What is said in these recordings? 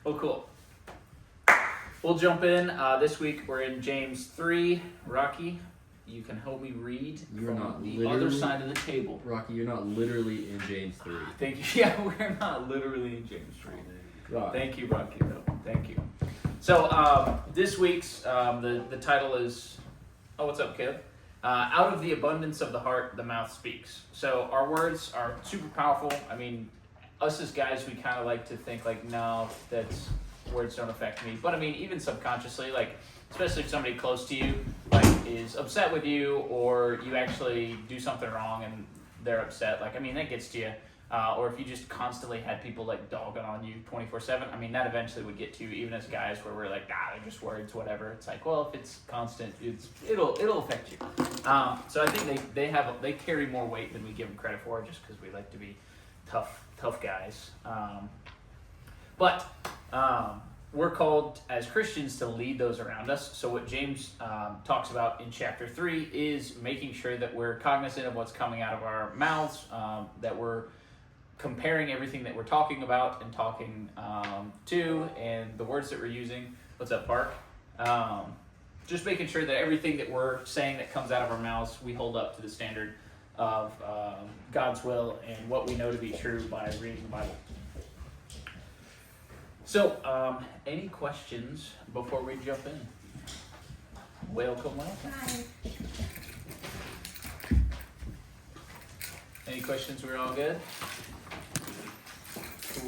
Well, cool. We'll jump in. This week we're in James 3. Rocky, you can help me read from the other side of the table. Rocky, you're not literally in James 3. Thank you. Yeah, we're not literally in James 3. God. Thank you, Rocky, though. Thank you. So this week's, the title is, what's up, kid? Out of the abundance of the heart, the mouth speaks. So our words are super powerful. I mean, us as guys, we kind of like to think like, no, that's words don't affect me. But I mean, even subconsciously, like, especially if somebody close to you, like, is upset with you, or you actually do something wrong and they're upset, like, I mean, that gets to you. Or if you just constantly had people like dogging on you 24/7, I mean, that eventually would get to you, even as guys, where we're like, they're just words, whatever. It's like, well, if it's constant, it'll affect you. So I think they carry more weight than we give them credit for, just because we like to be tough guys. But we're called as Christians to lead those around us. So what James talks about in chapter 3 is making sure that we're cognizant of what's coming out of our mouths, that we're comparing everything that we're talking about and talking to, and the words that we're using. What's up, Park? Just making sure that everything that we're saying that comes out of our mouths, we hold up to the standard of God's will and what we know to be true by reading the Bible. So, any questions before we jump in? Welcome. Hi. Any questions? We're all good?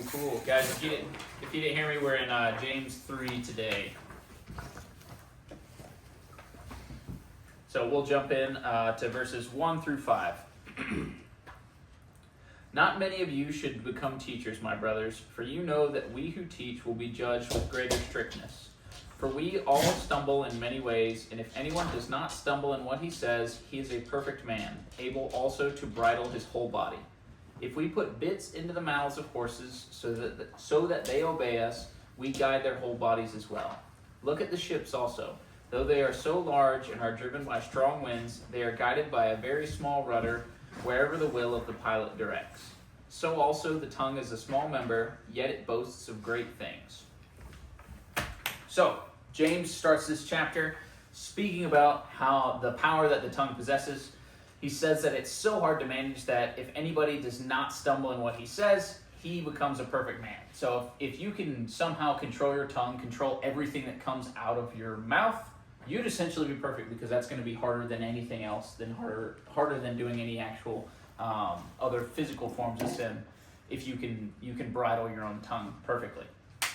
Cool. Guys, if you didn't hear me, we're in James 3 today. So we'll jump in to verses 1 through 5. Not many of you should become teachers, my brothers, for you know that we who teach will be judged with greater strictness. For we all stumble in many ways, and if anyone does not stumble in what he says, he is a perfect man, able also to bridle his whole body. If we put bits into the mouths of horses so that they obey us, we guide their whole bodies as well. Look at the ships also. Though they are so large and are driven by strong winds, they are guided by a very small rudder wherever the will of the pilot directs. So also the tongue is a small member, yet it boasts of great things. So, James starts this chapter speaking about how the power that the tongue possesses. He says that it's so hard to manage that if anybody does not stumble in what he says, he becomes a perfect man. So if you can somehow control your tongue, control everything that comes out of your mouth, you'd essentially be perfect, because that's going to be harder than anything else, harder than doing any actual other physical forms of sin, if you can bridle your own tongue perfectly.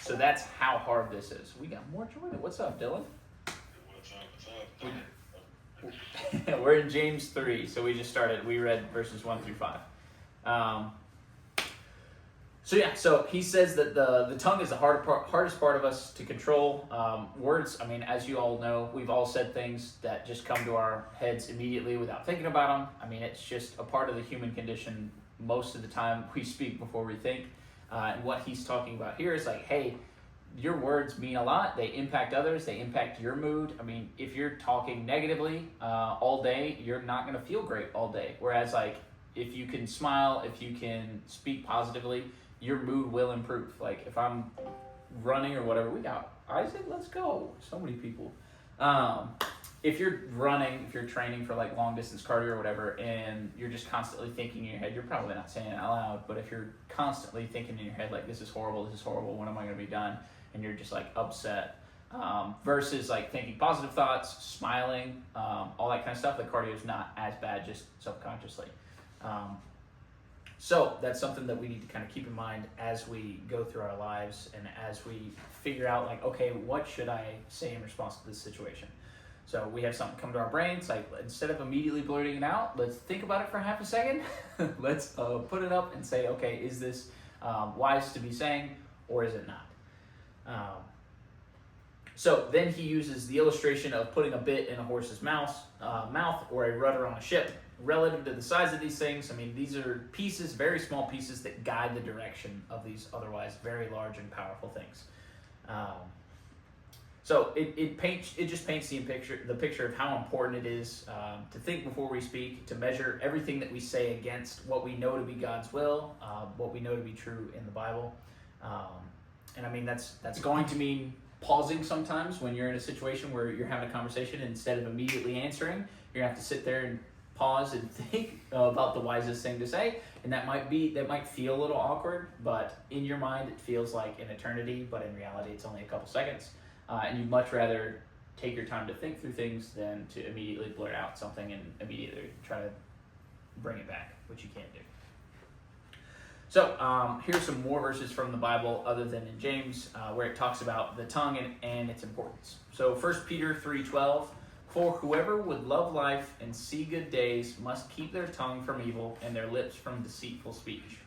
So that's how hard this is. We got more joy. What's up, Dylan? What's up? We're in James 3, so we just started. We read verses 1 through 5. So he says that the tongue is the hardest part of us to control. Words, I mean, as you all know, we've all said things that just come to our heads immediately without thinking about them. I mean, it's just a part of the human condition. Most of the time, we speak before we think. And what he's talking about here is like, hey, your words mean a lot. They impact others. They impact your mood. I mean, if you're talking negatively all day, you're not going to feel great all day. Whereas, like, if you can smile, if you can speak positively, your mood will improve. Like, if I'm running or whatever, we got Isaac, let's go. So many people. If you're running, if you're training for like long distance cardio or whatever, and you're just constantly thinking in your head, you're probably not saying it out loud, but if you're constantly thinking in your head, like, this is horrible, when am I going to be done? And you're just like upset, versus like thinking positive thoughts, smiling, all that kind of stuff, like cardio is not as bad, just subconsciously. So that's something that we need to kind of keep in mind as we go through our lives and as we figure out, like, okay, what should I say in response to this situation? So we have something come to our brains, like, instead of immediately blurting it out, let's think about it for half a second. Let's put it up and say, okay, is this wise to be saying, or is it not? So then he uses the illustration of putting a bit in a horse's mouth or a rudder on a ship. Relative to the size of these things, I mean, these are pieces, very small pieces, that guide the direction of these otherwise very large and powerful things. So it just paints the picture of how important it is to think before we speak, to measure everything that we say against what we know to be God's will, what we know to be true in the Bible. And I mean, that's going to mean pausing sometimes when you're in a situation where you're having a conversation, and instead of immediately answering, you're gonna have to sit there and pause and think about the wisest thing to say. And that might feel a little awkward, but in your mind it feels like an eternity, but in reality it's only a couple seconds. And you'd much rather take your time to think through things than to immediately blurt out something and immediately try to bring it back, which you can't do. So here's some more verses from the Bible other than in James, where it talks about the tongue and its importance. So 1 Peter 3:12, for whoever would love life and see good days must keep their tongue from evil and their lips from deceitful speech.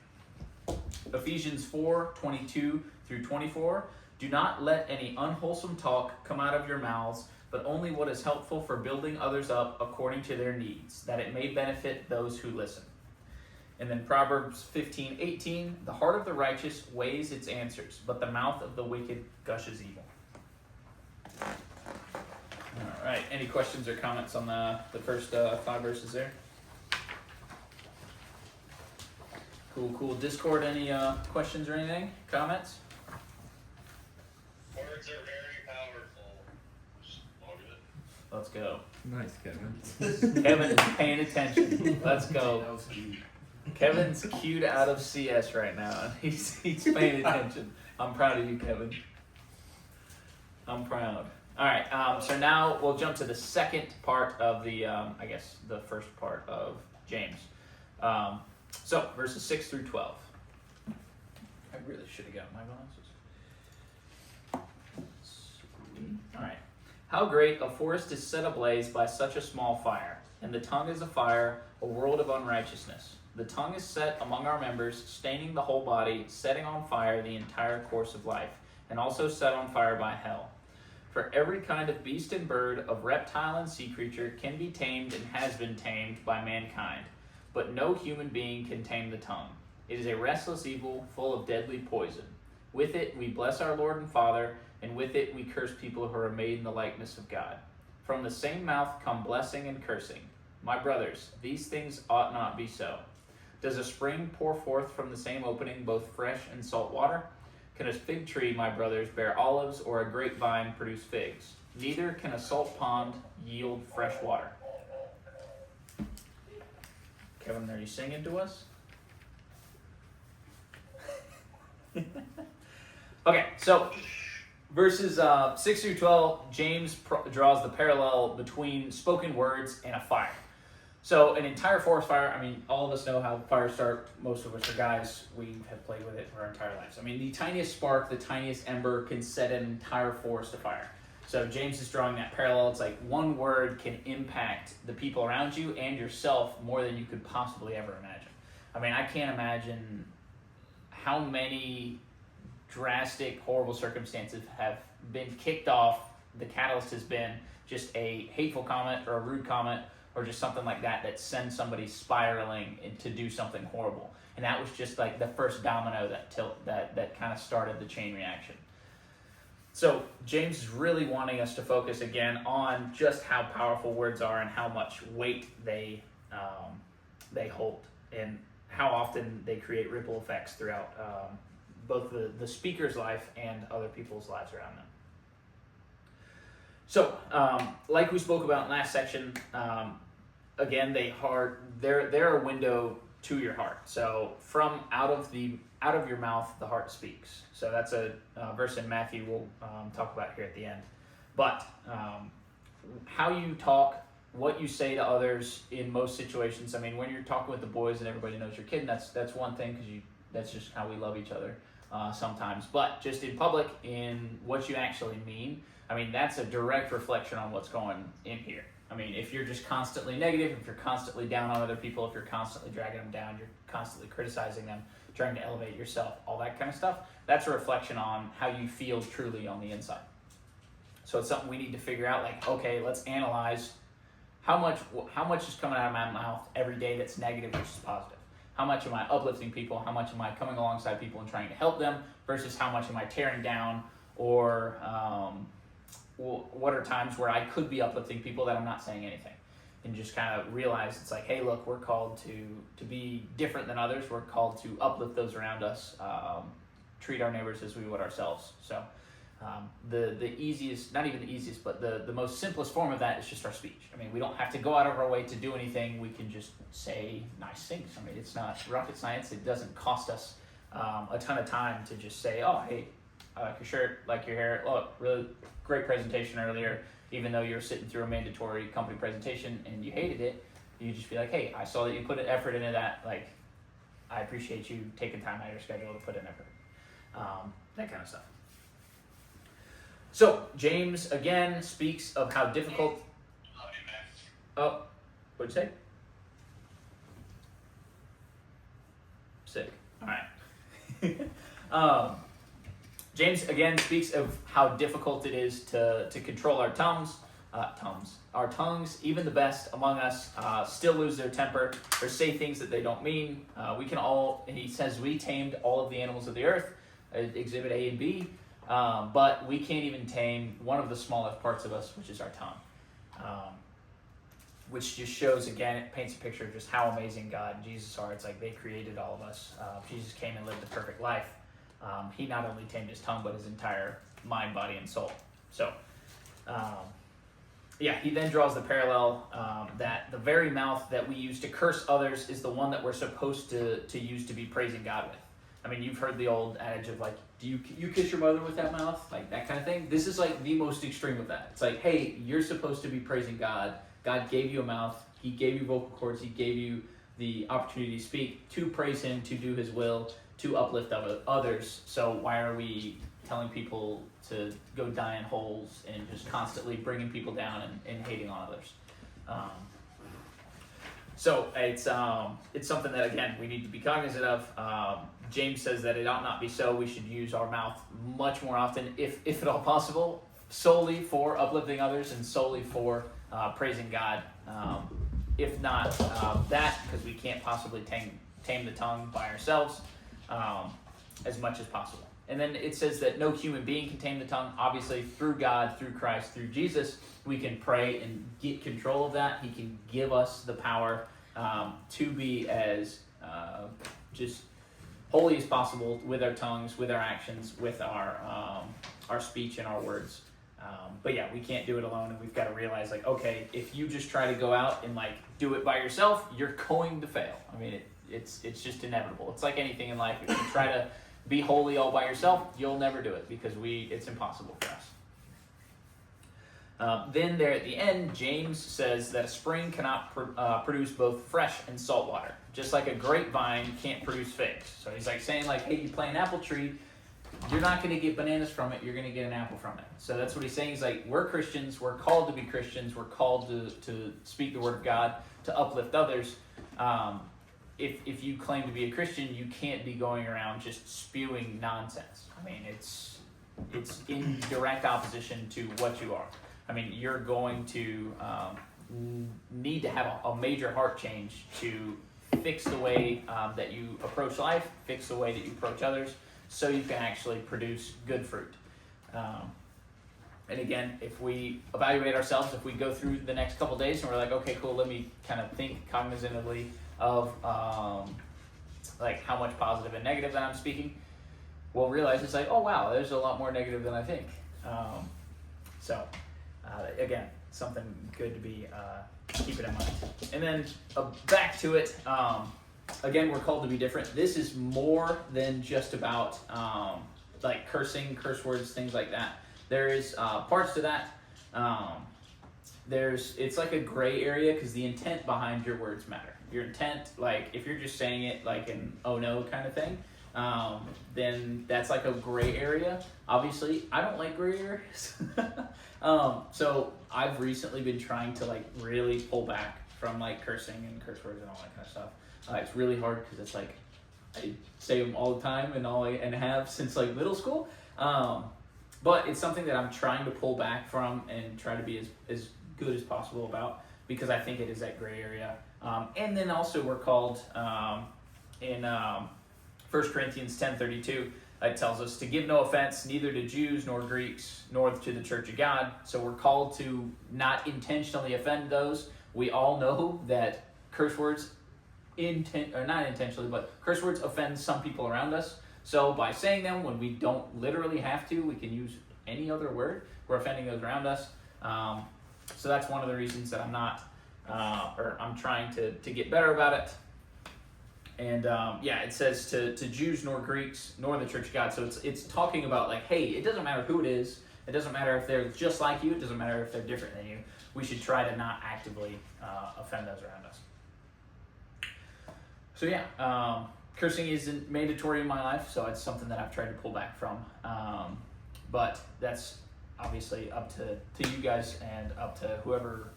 Ephesians 4:22 through 24, do not let any unwholesome talk come out of your mouths, but only what is helpful for building others up according to their needs, that it may benefit those who listen. And then Proverbs 15:18, the heart of the righteous weighs its answers, but the mouth of the wicked gushes evil. All right, any questions or comments on the first 5 verses there? Cool. Discord, any questions or anything? Comments? Words are very powerful. Just log it. Let's go. Nice, Kevin. Kevin is paying attention. Let's go. Kevin's cued out of CS right now. He's paying attention. I'm proud of you, Kevin. I'm proud. All right, so now we'll jump to the second part of the, the first part of James. So verses 6 through 12. I really should have got my glasses. All right. How great a forest is set ablaze by such a small fire, and the tongue is a fire, a world of unrighteousness. The tongue is set among our members, staining the whole body, setting on fire the entire course of life, and also set on fire by hell. For every kind of beast and bird, of reptile and sea creature can be tamed and has been tamed by mankind, but no human being can tame the tongue. It is a restless evil, full of deadly poison. With it we bless our Lord and Father, and with it we curse people who are made in the likeness of God. From the same mouth come blessing and cursing. My brothers, these things ought not be so. Does a spring pour forth from the same opening both fresh and salt water? Can a fig tree, my brothers, bear olives, or a grapevine produce figs? Neither can a salt pond yield fresh water. Kevin, are you singing to us? Okay, so verses 6 through 12, James draws the parallel between spoken words and a fire. So an entire forest fire, I mean, all of us know how fires start. Most of us are guys. We have played with it for our entire lives. I mean, the tiniest spark, the tiniest ember can set an entire forest afire. So James is drawing that parallel. It's like one word can impact the people around you and yourself more than you could possibly ever imagine. I mean, I can't imagine how many drastic, horrible circumstances have been kicked off. The catalyst has been just a hateful comment or a rude comment, or just something like that sends somebody spiraling to do something horrible. And that was just like the first domino that kind of started the chain reaction. So James is really wanting us to focus again on just how powerful words are and how much weight they hold, and how often they create ripple effects throughout both the speaker's life and other people's lives around them. So, like we spoke about in last section, again, they're a window to your heart. So, from out of your mouth, the heart speaks. So that's a verse in Matthew we'll talk about here at the end. But how you talk, what you say to others in most situations. I mean, when you're talking with the boys and everybody knows you're kidding, that's one thing, because that's just how we love each other sometimes. But just in public, in what you actually mean, I mean, that's a direct reflection on what's going in here. I mean, if you're just constantly negative, if you're constantly down on other people, if you're constantly dragging them down, you're constantly criticizing them, trying to elevate yourself, all that kind of stuff, that's a reflection on how you feel truly on the inside. So it's something we need to figure out, like, okay, let's analyze how much is coming out of my mouth every day that's negative versus positive. How much am I uplifting people? How much am I coming alongside people and trying to help them versus how much am I tearing down, or what are times where I could be uplifting people that I'm not saying anything? And just kind of realize it's like, hey, look, we're called to be different than others. We're called to uplift those around us, treat our neighbors as we would ourselves. So the easiest, not even the easiest, but the most simplest form of that is just our speech. I mean, we don't have to go out of our way to do anything. We can just say nice things. I mean, it's not rocket science. It doesn't cost us a ton of time to just say, oh, hey, I like your shirt, like your hair. Look, really great presentation earlier. Even though you're sitting through a mandatory company presentation and you hated it, you just be like, hey, I saw that you put an effort into that. Like, I appreciate you taking time out of your schedule to put in effort. That kind of stuff. So, James, again, speaks of how difficult... Oh, what'd you say? Sick. All right. James, again, speaks of how difficult it is to control our tongues. Our tongues, even the best among us, still lose their temper or say things that they don't mean. We can all, and he says, we tamed all of the animals of the earth, exhibit A and B, but we can't even tame one of the smallest parts of us, which is our tongue. Which just shows, again, it paints a picture of just how amazing God and Jesus are. It's like they created all of us. Jesus came and lived a perfect life. He not only tamed his tongue, but his entire mind, body, and soul. So, he then draws the parallel that the very mouth that we use to curse others is the one that we're supposed to use to be praising God with. I mean, you've heard the old adage of like, do you kiss your mother with that mouth? Like that kind of thing. This is like the most extreme of that. It's like, hey, you're supposed to be praising God. God gave you a mouth. He gave you vocal cords. He gave you the opportunity to speak, to praise him, to do his will, to uplift others. So why are we telling people to go die in holes and just constantly bringing people down and hating on others? So it's something that, again, we need to be cognizant of. James says that it ought not be so. We should use our mouth much more often, if at all possible, solely for uplifting others and solely for praising God. If not that, because we can't possibly tame the tongue by ourselves as much as possible. And then it says that no human being can tame the tongue. Obviously, through God, through Christ, through Jesus, we can pray and get control of that. He can give us the power to be as just holy as possible with our tongues, with our actions, with our speech and our words. But yeah, we can't do it alone, and we've got to realize, like, okay, if you just try to go out and like do it by yourself, you're going to fail. I mean, it's just inevitable. It's like anything in life. If you try to be holy all by yourself, you'll never do it because it's impossible for us. Then there at the end, James says that a spring cannot produce both fresh and salt water, just like a grapevine can't produce figs. So he's like saying, like, hey, you plant an apple tree, you're not going to get bananas from it, you're going to get an apple from it. So that's what he's saying. He's like, we're Christians, we're called to be Christians, we're called to speak the word of God, to uplift others. If you claim to be a Christian, you can't be going around just spewing nonsense. I mean, it's in direct opposition to what you are. I mean, you're going to need to have a major heart change to fix the way that you approach life, fix the way that you approach others, so you can actually produce good fruit. And again, if we evaluate ourselves, if we go through the next couple days and we're like, okay, cool, let me kind of think cognitively of like how much positive and negative that I'm speaking, we'll realize it's like, oh wow, there's a lot more negative than I think. Again, something good to be keeping in mind. And then back to it. Again, we're called to be different. This is more than just about like cursing, curse words, things like that. There is parts to that. It's like a gray area because the intent behind your words matter. Your intent, like if you're just saying it like an oh no kind of thing, then that's like a gray area. Obviously, I don't like gray areas. So I've recently been trying to like really pull back from like cursing and curse words and all that kind of stuff. It's really hard because it's like I say them all the time and have since like middle school. But it's something that I'm trying to pull back from and try to be as good as possible about, because I think it is that gray area. And then also we're called in 1 Corinthians 10:32, it tells us to give no offense neither to Jews nor Greeks nor to the church of God. So we're called to not intentionally offend those. We all know that curse words, not intentionally, but curse words offend some people around us. So by saying them when we don't literally have to, we can use any other word. We're offending those around us. So that's one of the reasons that I'm not, or I'm trying to get better about it. And it says to Jews nor Greeks nor the Church of God. So it's talking about like, hey, it doesn't matter who it is. It doesn't matter if they're just like you. It doesn't matter if they're different than you. We should try to not actively offend those around us. So cursing isn't mandatory in my life, so it's something that I've tried to pull back from. But that's obviously up to you guys and up to whoever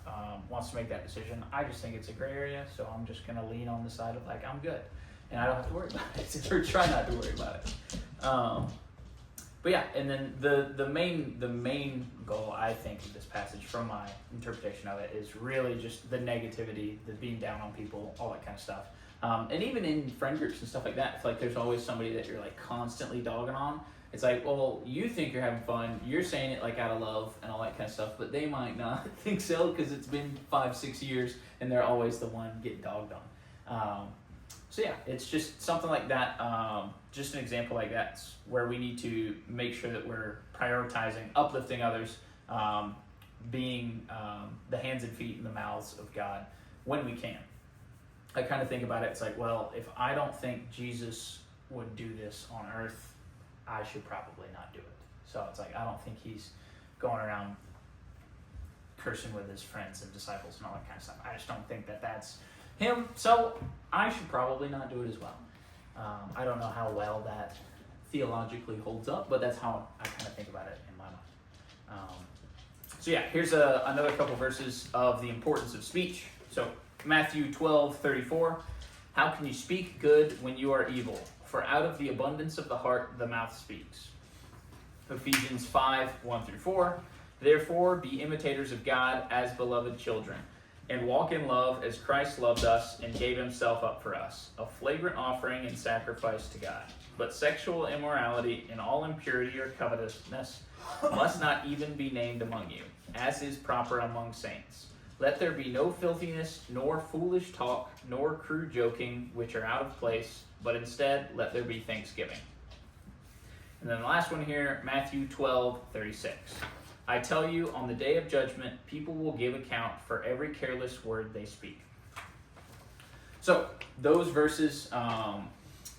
wants to make that decision. I just think it's a gray area, so I'm just going to lean on the side of like, I'm good. And I don't have to worry about it, or try not to worry about it. And then the main goal, I think, of this passage from my interpretation of it is really just the negativity, the being down on people, all that kind of stuff. And even in friend groups and stuff like that, it's like there's always somebody that you're like constantly dogging on. It's like, well, you think you're having fun, you're saying it like out of love and all that kind of stuff, but they might not think so because it's been 5-6 years and they're always the one getting dogged on. It's just something like that. Just an example like that where we need to make sure that we're prioritizing uplifting others, being the hands and feet and the mouths of God when we can. I kind of think about it, it's like, well, if I don't think Jesus would do this on earth, I should probably not do it. So it's like, I don't think he's going around cursing with his friends and disciples and all that kind of stuff. I just don't think that that's him, so I should probably not do it as well. I don't know how well that theologically holds up, but that's how I kind of think about it in my mind. Here's another couple verses of the importance of speech. So Matthew 12:34, how can you speak good when you are evil? For out of the abundance of the heart, the mouth speaks. Ephesians 5:1-4, therefore be imitators of God as beloved children, and walk in love as Christ loved us and gave himself up for us, a flagrant offering and sacrifice to God. But sexual immorality and all impurity or covetousness must not even be named among you, as is proper among saints. Let there be no filthiness, nor foolish talk, nor crude joking, which are out of place, but instead let there be thanksgiving. And then the last one here, Matthew 12:36. I tell you, on the day of judgment, people will give account for every careless word they speak. So those verses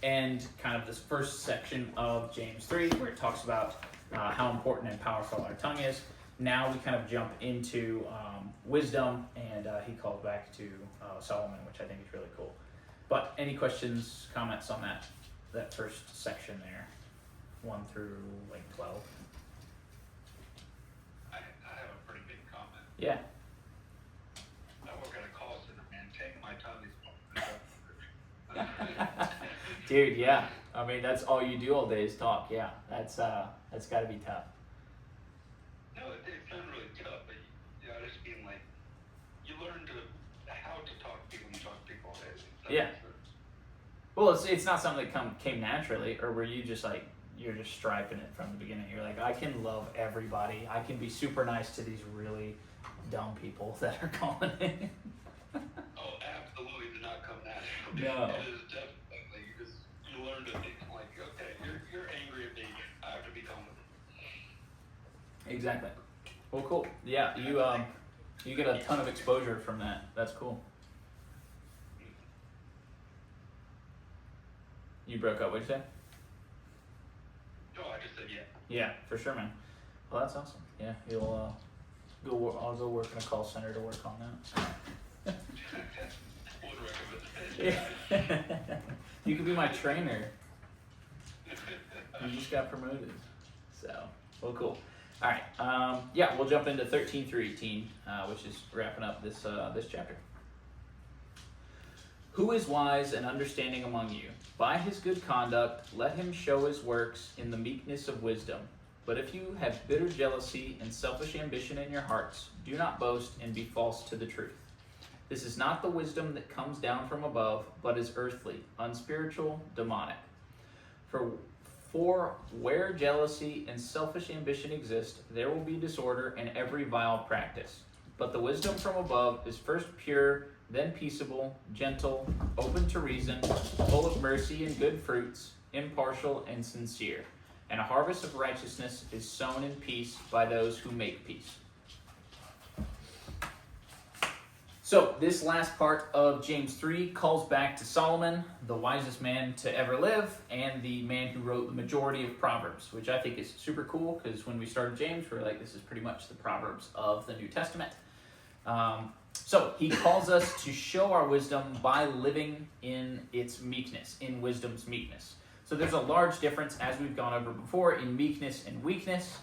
end kind of this first section of James 3, where it talks about how important and powerful our tongue is. Now we kind of jump into wisdom, and he calls back to Solomon, which I think is really cool. But any questions, comments on that first section there, 1 through 12? I have a pretty big comment. Yeah. I work at a call center, man. Taking my tongue is Dude, yeah. I mean, that's all you do all day is talk. Yeah, that's got to be tough. No, it's not really tough, but I just mean like you learn how to talk to people when you talk to people. Yeah. Well, it's not something that came naturally, or were you just like you're just striping it from the beginning? You're like, I can love everybody. I can be super nice to these really dumb people that are calling in. Oh, absolutely did not come natural. No. It is definitely you learn to think like, okay, you're angry at me. I have to be calm with it. Exactly. Well, cool. Yeah, you get a ton of exposure from that. That's cool. You broke up. What'd you say? No, I just said yeah. Yeah, for sure, man. Well, that's awesome. Yeah, you'll I'll go work in a call center to work on that. Would recommend it. Yeah. You could be my trainer. You just got promoted. So, well, cool. All right. We'll jump into 13 through 18, which is wrapping up this chapter. Who is wise and understanding among you? By his good conduct, let him show his works in the meekness of wisdom. But if you have bitter jealousy and selfish ambition in your hearts, do not boast and be false to the truth. This is not the wisdom that comes down from above, but is earthly, unspiritual, demonic. For where jealousy and selfish ambition exist, there will be disorder and every vile practice. But the wisdom from above is first pure, then peaceable, gentle, open to reason, full of mercy and good fruits, impartial, and sincere. And a harvest of righteousness is sown in peace by those who make peace. So this last part of James 3 calls back to Solomon, the wisest man to ever live, and the man who wrote the majority of Proverbs, which I think is super cool, because when we started James, we were like, this is pretty much the Proverbs of the New Testament. So he calls us to show our wisdom by living in its meekness, in wisdom's meekness. So there's a large difference, as we've gone over before, in meekness and weakness.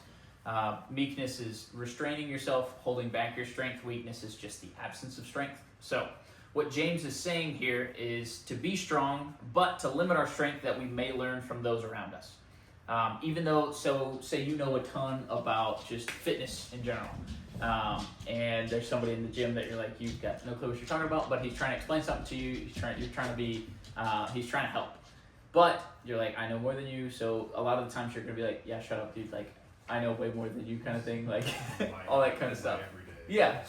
Meekness is restraining yourself, holding back your strength. Weakness is just the absence of strength. So what James is saying here is to be strong, but to limit our strength that we may learn from those around us. Even though, so say you know a ton about just fitness in general, and there's somebody in the gym that you're like, you've got no clue what you're talking about, but he's trying to explain something to you, he's trying to help. But you're like, I know more than you, so a lot of the times you're going to be like, yeah, shut up, dude, like, I know way more than you kind of thing, like, all that kind of stuff. Yeah.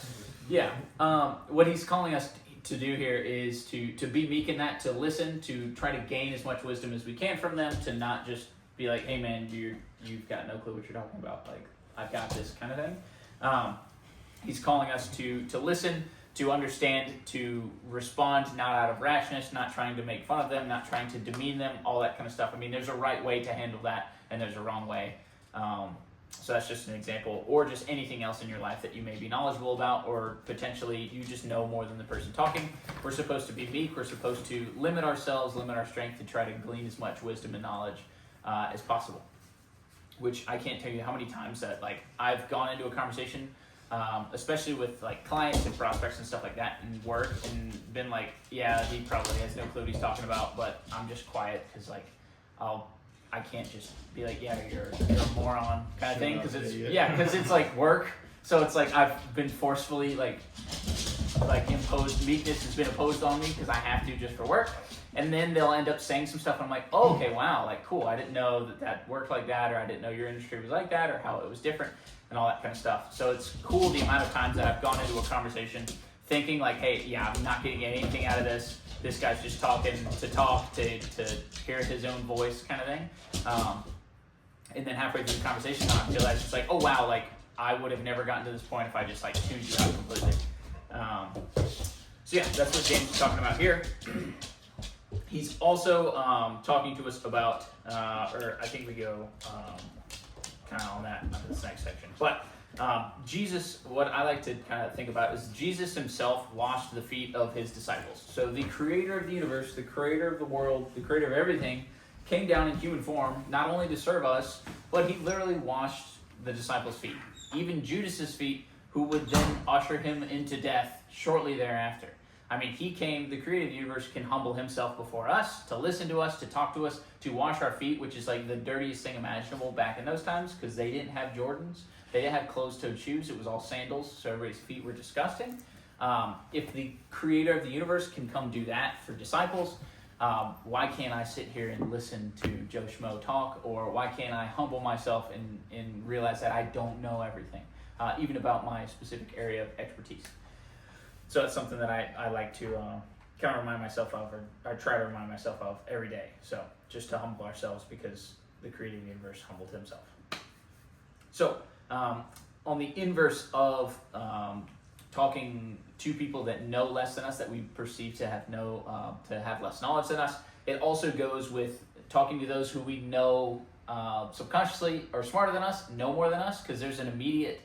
What he's calling us to do here is to be meek in that, to listen, to try to gain as much wisdom as we can from them, to not just be like, hey man, you've got no clue what you're talking about, like, I've got this kind of thing. He's calling us to listen, to understand, to respond, not out of rashness, not trying to make fun of them, not trying to demean them, all that kind of stuff. I mean, there's a right way to handle that, and there's a wrong way. So that's just an example, or just anything else in your life that you may be knowledgeable about, or potentially you just know more than the person talking. We're supposed to be meek. We're supposed to limit ourselves, limit our strength, to try to glean as much wisdom and knowledge as possible. Which I can't tell you how many times that, like, I've gone into a conversation, especially with like clients and prospects and stuff like that in work, and been like, yeah, he probably has no clue what he's talking about, but I'm just quiet because, like, I can't just be like, yeah, you're a moron kind of thing, because it's like work. So it's like I've been forcefully like imposed, meekness has been imposed on me because I have to just for work. And then they'll end up saying some stuff and I'm like, oh, okay, wow, like, cool. I didn't know that worked like that, or I didn't know your industry was like that, or how it was different, and all that kind of stuff. So it's cool the amount of times that I've gone into a conversation thinking like, hey, yeah, I'm not getting anything out of this. This guy's just talking to talk, to hear his own voice kind of thing. And then halfway through the conversation, I realize it's like, oh, wow, like, I would have never gotten to this point if I just, like, tuned you out completely. So, yeah, that's what James is talking about here. He's also talking to us about, or I think we go kind of on that on this next section. But Jesus, what I like to kind of think about is Jesus himself washed the feet of his disciples. So the creator of the universe, the creator of the world, the creator of everything, came down in human form, not only to serve us, but he literally washed the disciples' feet. Even Judas's feet, who would then usher him into death shortly thereafter. I mean, he came, the creator of the universe can humble himself before us, to listen to us, to talk to us, to wash our feet, which is like the dirtiest thing imaginable back in those times, because they didn't have Jordans. They didn't have closed-toed shoes. It was all sandals, so everybody's feet were disgusting. If the creator of the universe can come do that for disciples, why can't I sit here and listen to Joe Schmo talk? Or why can't I humble myself and realize that I don't know everything, even about my specific area of expertise? So it's something that I like to kind of remind myself of, or I try to remind myself of every day. So just to humble ourselves, because the creator of the universe humbled himself. So on the inverse of talking to people that know less than us, that we perceive to have to have less knowledge than us, it also goes with talking to those who we know subconsciously are smarter than us, know more than us, because there's an immediate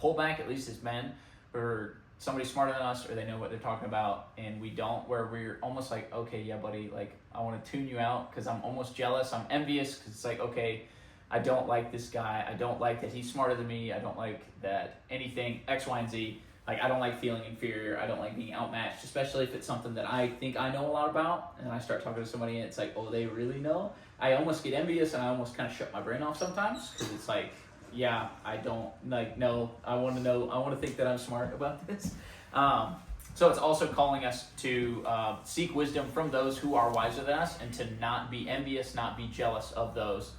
pullback, at least as men, or somebody's smarter than us, or they know what they're talking about, and we don't, where we're almost like, okay, yeah, buddy, like, I want to tune you out because I'm almost jealous, I'm envious, because it's like, okay, I don't like this guy, I don't like that he's smarter than me, I don't like that anything, X, Y, and Z, like, I don't like feeling inferior, I don't like being outmatched, especially if it's something that I think I know a lot about, and I start talking to somebody and it's like, oh, they really know? I almost get envious, and I almost kind of shut my brain off sometimes, because it's like, yeah, I don't, like, no, I want to think that I'm smart about this. So it's also calling us to seek wisdom from those who are wiser than us, and to not be envious, not be jealous of those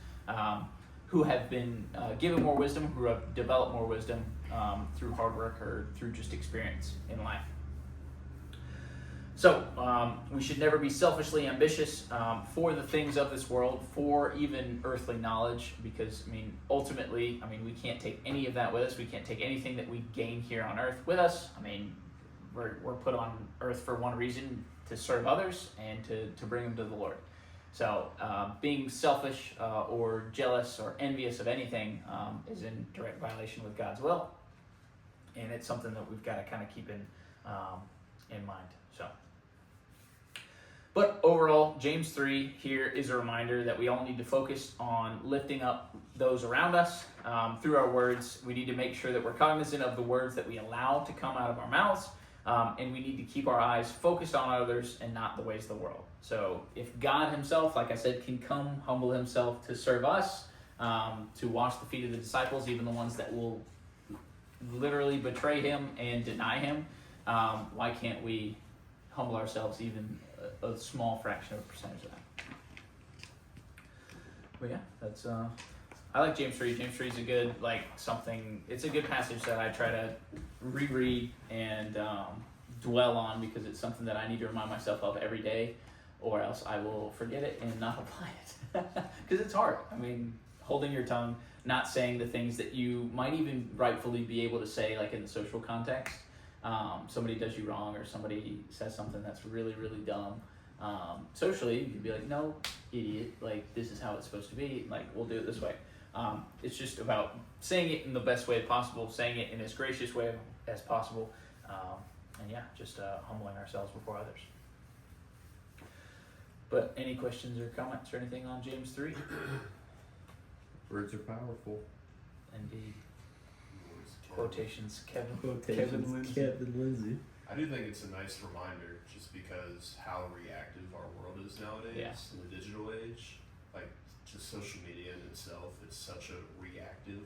who have been given more wisdom, who have developed more wisdom through hard work or through just experience in life. So, we should never be selfishly ambitious for the things of this world, for even earthly knowledge, because, ultimately, we can't take any of that with us. We can't take anything that we gain here on earth with us. We're put on earth for one reason, to serve others and to bring them to the Lord. So, being selfish or jealous or envious of anything is in direct violation with God's will, and it's something that we've got to kind of keep in mind. So. But overall, James 3 here is a reminder that we all need to focus on lifting up those around us through our words. We need to make sure that we're cognizant of the words that we allow to come out of our mouths, and we need to keep our eyes focused on others and not the ways of the world. So if God himself, like I said, can come humble himself to serve us, to wash the feet of the disciples, even the ones that will literally betray him and deny him, why can't we humble ourselves even a small fraction of a percentage of that? But yeah, that's I like James 3. James 3 is a good it's a good passage that I try to reread and dwell on, because it's something that I need to remind myself of every day, or else I will forget it and not apply it. Because it's hard. Holding your tongue, not saying the things that you might even rightfully be able to say, like in the social context. Somebody does you wrong, or somebody says something that's really, really dumb. Socially, you can be like, no, idiot, this is how it's supposed to be, we'll do it this way. It's just about saying it in the best way possible, saying it in as gracious way as possible, just humbling ourselves before others. But any questions or comments or anything on James 3? Words are powerful. Indeed. Quotations, Kevin Lindsay. I do think it's a nice reminder, just because how reactive our world is nowadays in the digital age. Just social media in itself, it's such a reactive,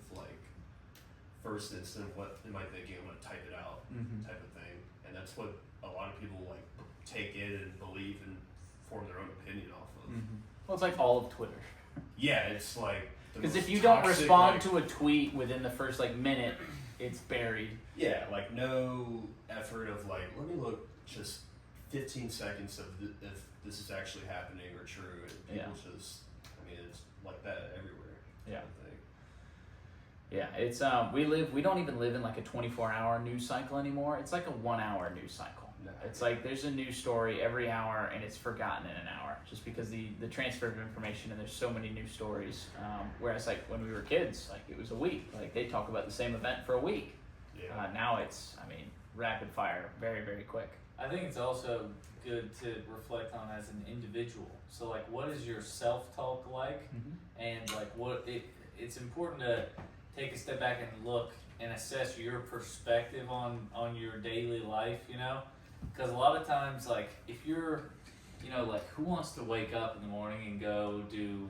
first instant, what am I thinking, I'm going to type it out type of thing. And that's what a lot of people take in and believe and form their own opinion off of. Well, it's like all of Twitter. Yeah, it's because if you don't respond to a tweet within the first minute, it's buried. Yeah, no effort of let me look just 15 seconds of if this is actually happening or true. And people just, it's like that everywhere. Yeah. I think. Yeah, it's we don't even live in a 24-hour news cycle anymore. It's a 1-hour news cycle. No. It's there's a news story every hour, and it's forgotten in an hour, just because the transfer of information, and there's so many news stories. Whereas when we were kids, it was a week. They talk about the same event for a week. Yeah. Now it's rapid fire, very, very quick. I think it's also good to reflect on as an individual. So what is your self-talk like? And it's important to take a step back and look and assess your perspective on your daily life, because a lot of times if you're who wants to wake up in the morning and go do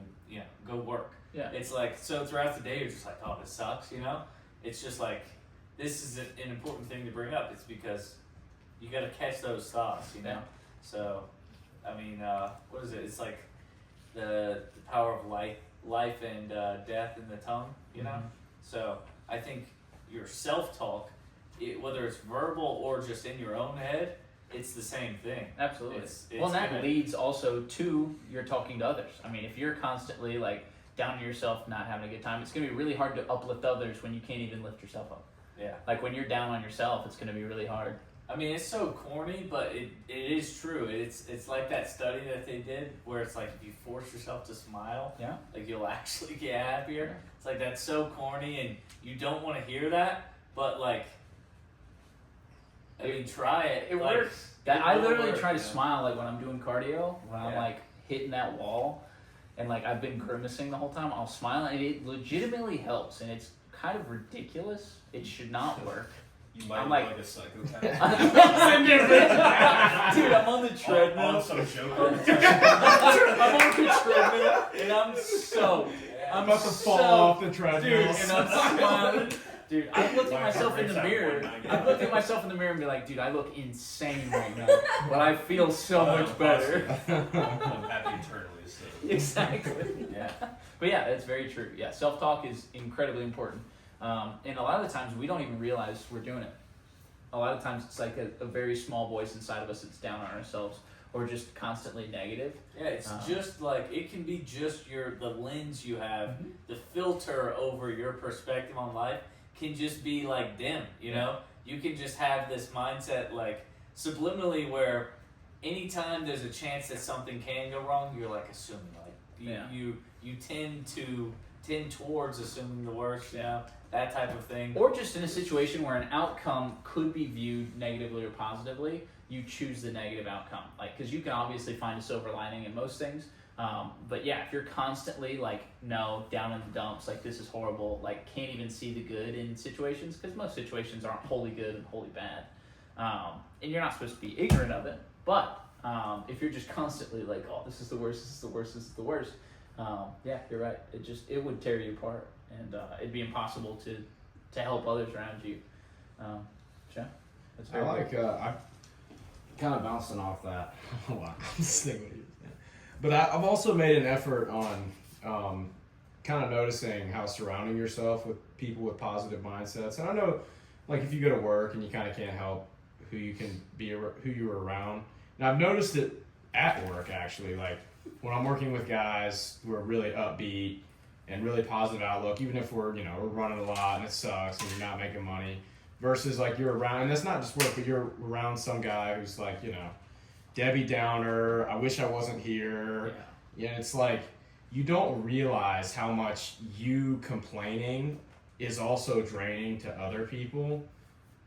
go work? Yeah. It's so throughout the day you're just oh, this sucks, it's just this is an important thing to bring up. It's because you got to catch those thoughts, Yeah. So what is it? It's the power of life and death in the tongue, So I think your self-talk, whether it's verbal or just in your own head, it's the same thing. Absolutely. It's and that leads also to you're talking to others. If you're constantly down to yourself, not having a good time, it's going to be really hard to uplift others when you can't even lift yourself up. Yeah. When you're down on yourself, it's going to be really hard. It's so corny, but it is true. It's like that study that they did where it's if you force yourself to smile, Yeah. You'll actually get happier. It's that's so corny, and you don't want to hear that, but try it. It works. I literally try to smile when I'm doing cardio, when I'm hitting that wall, and I've been grimacing the whole time. I'll smile, and it legitimately helps, and it's kind of ridiculous. It should not work. You might I'm look like a psychopath. Dude, I'm on the treadmill. On some joke. I'm on the treadmill, and I'm about to fall off the treadmill. Dude, and I'm smiling. Dude, I've looked at myself in the mirror. I've looked at myself in the mirror and be like, dude, I look insane right now, but I feel so much better. I'm happy eternally. So. Exactly. Yeah. But yeah, that's very true. Yeah, self-talk is incredibly important. And a lot of the times we don't even realize we're doing it. a lot of times it's like a very small voice inside of us that's down on ourselves or just constantly negative. Yeah, it's just like, it can be just the lens you have, the filter over your perspective on life can just be like dim, you know? You can just have this mindset like subliminally where anytime there's a chance that something can go wrong, you're like assuming, like you tend towards assuming the worst, you know, that type of thing. Or just in a situation where an outcome could be viewed negatively or positively, you choose the negative outcome. Like, because you can obviously find a silver lining in most things. But yeah, if you're constantly like, no, down in the dumps, like this is horrible, like can't even see the good in situations, because most situations aren't wholly good and wholly bad. And you're not supposed to be ignorant of it. But if you're just constantly like, oh, this is the worst, this is the worst, this is the worst. Yeah, you're right. It would tear you apart, and it'd be impossible to help others around you. Jeff? That's I like, I'm kind of bouncing off that. Hold on, I'm just thinking what he was saying. But I've also made an effort on kind of noticing how surrounding yourself with people with positive mindsets. And I know, like, if you go to work and you kind of can't help who you're around. And I've noticed it at work, actually. Like, when I'm working with guys who are really upbeat and really positive outlook, even if we're running a lot and it sucks and you're not making money, versus like you're around, and that's not just work, but you're around some guy who's like, Debbie Downer, I wish I wasn't here. Yeah, it's like you don't realize how much you complaining is also draining to other people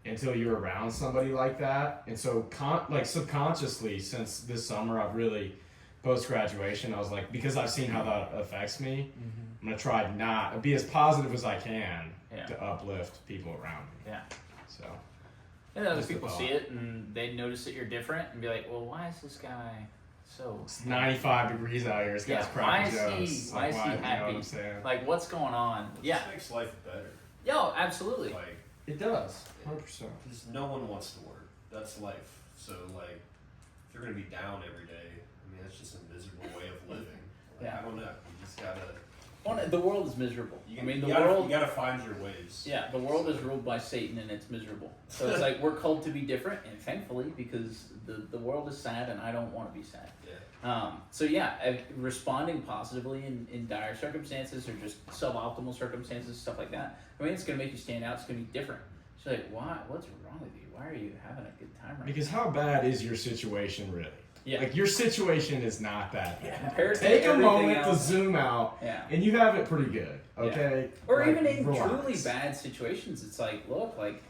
until you're around somebody like that. And so subconsciously, since this summer, I've really, post-graduation, I was like, because I've seen how that affects me, I'm going to try not be as positive as I can to uplift people around me. Yeah. So. And other people see it and they notice that you're different and be like, well, why is this guy so... It's 95 degrees out here. This guy's cracking jokes. Why is he happy? You know what I'm saying? Like, what's going on? It just makes life better. Yo, absolutely. Like, it does. 100%. Because no one wants to work. That's life. So, like, if you're going to be down every day, I mean, that's just a miserable way of living. Like, I don't know. You just gotta... The world is miserable. You gotta find your ways. Yeah, the world is ruled by Satan and it's miserable. So it's like we're called to be different, and thankfully, because the world is sad and I don't want to be sad. Yeah. Responding positively in dire circumstances or just suboptimal circumstances, stuff like that. I mean, it's gonna make you stand out. It's gonna be different. It's like, why? What's wrong with you? Why are you having a good time right now? Because how bad is your situation really? Yeah. Like, your situation is not that bad. Yeah. Take a moment else. to zoom out, and you have it pretty good, okay? Yeah. Or like, even in relax. truly bad situations, it's like, look, like,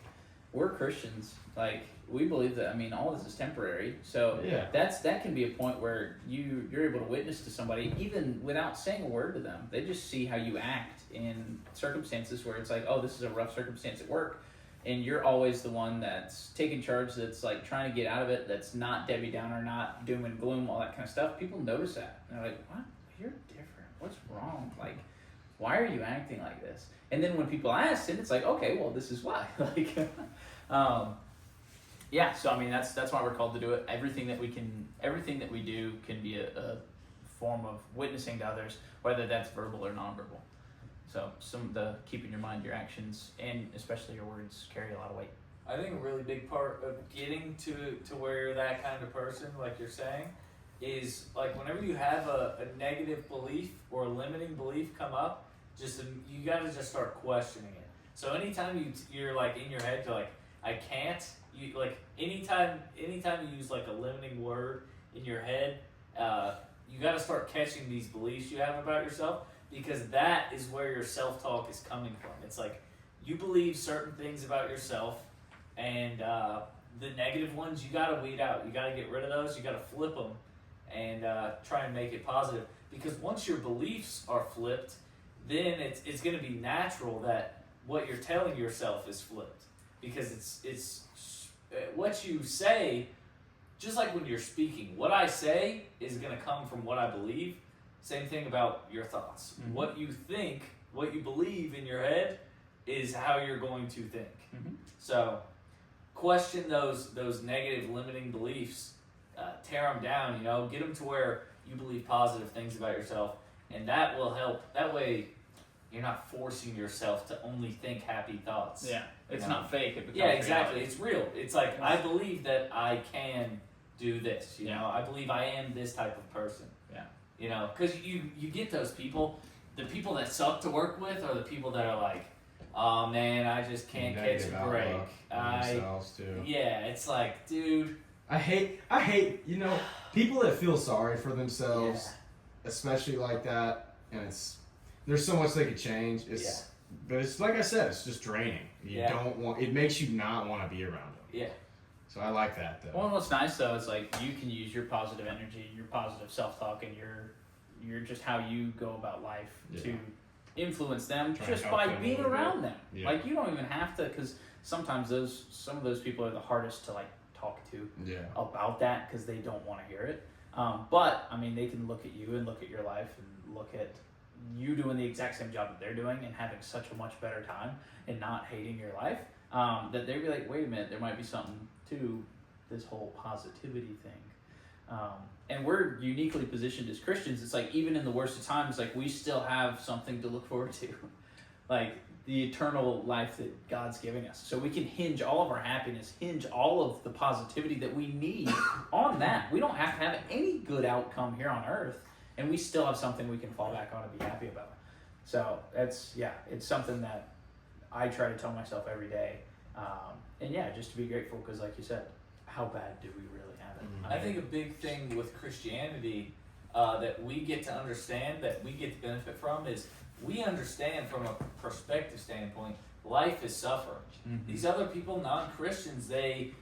we're Christians. Like, we believe that, I mean, all this is temporary. So that can be a point where you're able to witness to somebody, even without saying a word to them. They just see how you act in circumstances where it's like, oh, this is a rough circumstance at work. And you're always the one that's taking charge, that's like trying to get out of it, that's not Debbie Downer, not doom and gloom, all that kind of stuff. People notice that. And they're like, what? You're different. What's wrong? Like, why are you acting like this? And then when people ask it, it's like, okay, well, this is why. Like, so I mean, that's why we're called to do it. Everything that we do can be a form of witnessing to others, whether that's verbal or nonverbal. So keeping your mind, your actions, and especially your words carry a lot of weight. I think a really big part of getting to where you're that kind of person, like you're saying, is like whenever you have a negative belief or a limiting belief come up, you got to just start questioning it. So anytime you're like in your head, you're like, I can't. You like anytime you use like a limiting word in your head, you got to start catching these beliefs you have about yourself. Because that is where your self-talk is coming from. It's like you believe certain things about yourself, and the negative ones you gotta weed out. You gotta get rid of those. You gotta flip them, and try and make it positive. Because once your beliefs are flipped, then it's gonna be natural that what you're telling yourself is flipped. Because it's what you say. Just like when you're speaking, what I say is gonna come from what I believe. Same thing about your thoughts. Mm-hmm. What you think, what you believe in your head is how you're going to think. Mm-hmm. So question those negative limiting beliefs, tear them down, get them to where you believe positive things about yourself, and that will help. That way you're not forcing yourself to only think happy thoughts. Yeah, it's You know? not fake. It becomes Yeah, exactly. reality. It's real. It's like I believe that I can do this. You Yeah. know, I believe I am this type of person. Yeah. You know, because you get those people. The people that suck to work with are the people that are like, oh man, I just can't catch Negative a break. outlook on themselves too. Yeah, it's like, dude. I hate, people that feel sorry for themselves, especially like that, and there's so much they could change. But it's like I said, it's just draining. You don't want, it makes you not want to be around them. Yeah. So I like that though. Well, what's nice though is like you can use your positive energy, your positive self-talk, and your just how you go about life to influence them Try and just help by them a being little around bit. them. Yeah. Like you don't even have to, because sometimes some of those people are the hardest to like talk to about that because they don't want to hear it. But I mean, they can look at you and look at your life and look at you doing the exact same job that they're doing and having such a much better time and not hating your life. That they'd be like, wait a minute, there might be something to this whole positivity thing. And we're uniquely positioned as Christians. It's like even in the worst of times, like we still have something to look forward to, like the eternal life that God's giving us. So we can hinge all of our happiness, hinge all of the positivity that we need on that. We don't have to have any good outcome here on earth, and we still have something we can fall back on and be happy about. So it's something that I try to tell myself every day. And yeah, just to be grateful because like you said, how bad do we really have it? I think a big thing with Christianity that we get to understand, that we get to benefit from, is we understand from a perspective standpoint, life is suffering. Mm-hmm. These other people, non-Christians, they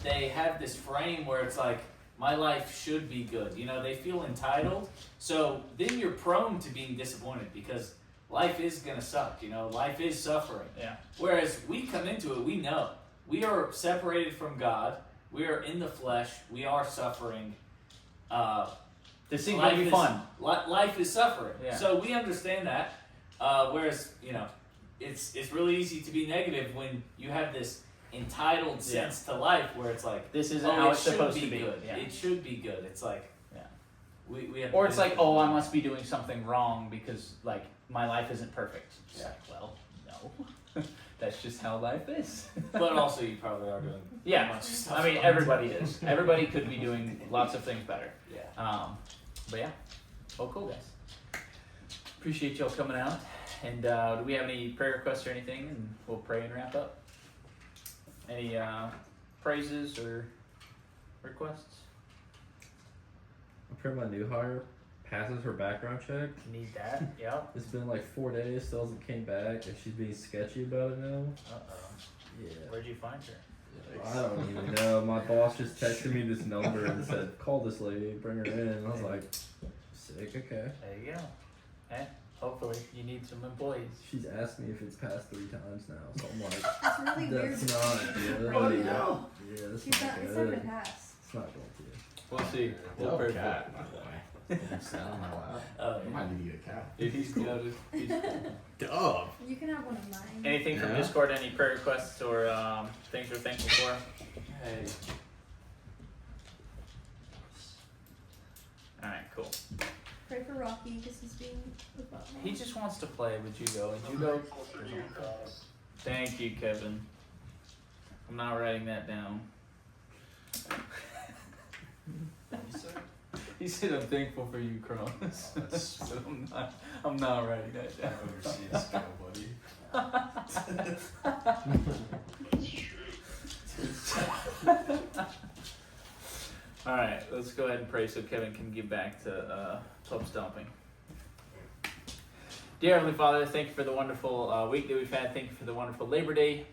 have this frame where it's like, my life should be good. You know, they feel entitled. So then you're prone to being disappointed because life is going to suck. You know, life is suffering. Yeah. Whereas we come into it, we know. We are separated from God. We are in the flesh. We are suffering. This thing's gonna be fun. Life is suffering. Yeah. So we understand that. Whereas, you know, it's really easy to be negative when you have this entitled sense to life where it's like, this isn't how it's supposed to be. Good. Yeah. It should be good. It's like, we have. Or it's like, oh, I must be doing something wrong because like my life isn't perfect. It's like, well, no. That's just how life is. But also, you probably are doing. Yeah, a bunch of stuff I mean, wrong. everybody is. Everybody could be doing lots of things better. Yeah. But yeah, well, cool guys. Appreciate y'all coming out. And do we have any prayer requests or anything? And we'll pray and wrap up. Any praises or requests? I'm sure my new hire passes her background check. Need that? Yep. It's been like 4 days, still hasn't came back, and she's being sketchy about it now. Uh-oh. Yeah. Where'd you find her? I don't even know. My boss just texted me this number and said, call this lady, bring her in. And I was like, sick, okay. There you go. Hey, hopefully you need some employees. She's asked me if it's passed 3 times now, so I'm like, That's really weird. that's not good. Oh, no. Yeah, that's She's not not, it's not good. gonna pass. It's not going to. We'll see. We'll pray for it. Cat, by the way. Sound loud. Oh, I might need to get a cat. yeah. He's good. Dog. You can have one of mine. Anything from Yeah. Discord? Any prayer requests or things we're thankful for? Hey. All right, cool. Pray for Rocky because he's being a button. He just wants to play. Would you go? Would you go? Thank you, Kevin. I'm not writing that down. He said, "I'm thankful for you, Kronos." Oh, that's So I'm not writing that down. overseas go, buddy. All right, let's go ahead and pray so Kevin can get back to pub stomping. Dear Heavenly Father, thank you for the wonderful week that we've had. Thank you for the wonderful Labor Day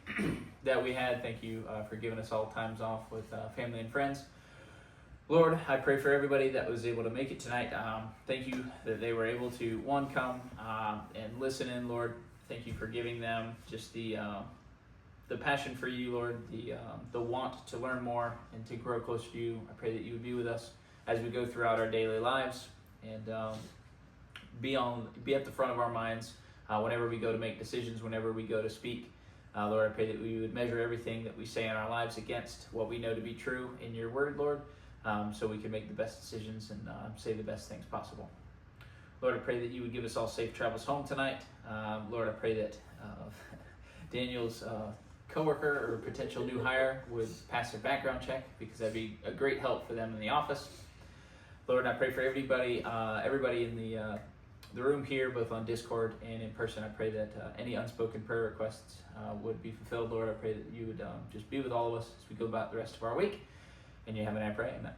that we had. Thank you for giving us all times off with family and friends. Lord, I pray for everybody that was able to make it tonight. Thank you that they were able to, one, come and listen in, Lord. Thank you for giving them just the passion for you, Lord, the want to learn more and to grow closer to you. I pray that you would be with us as we go throughout our daily lives and be at the front of our minds whenever we go to make decisions, whenever we go to speak. Lord, I pray that we would measure everything that we say in our lives against what we know to be true in your word, Lord, so we can make the best decisions and say the best things possible. Lord, I pray that you would give us all safe travels home tonight. Lord, I pray that Daniel's coworker or potential new hire would pass their background check, because that'd be a great help for them in the office. Lord, I pray for everybody in the room here, both on Discord and in person. I pray that any unspoken prayer requests would be fulfilled. Lord, I pray that you would just be with all of us as we go about the rest of our week. In your name I pray, amen.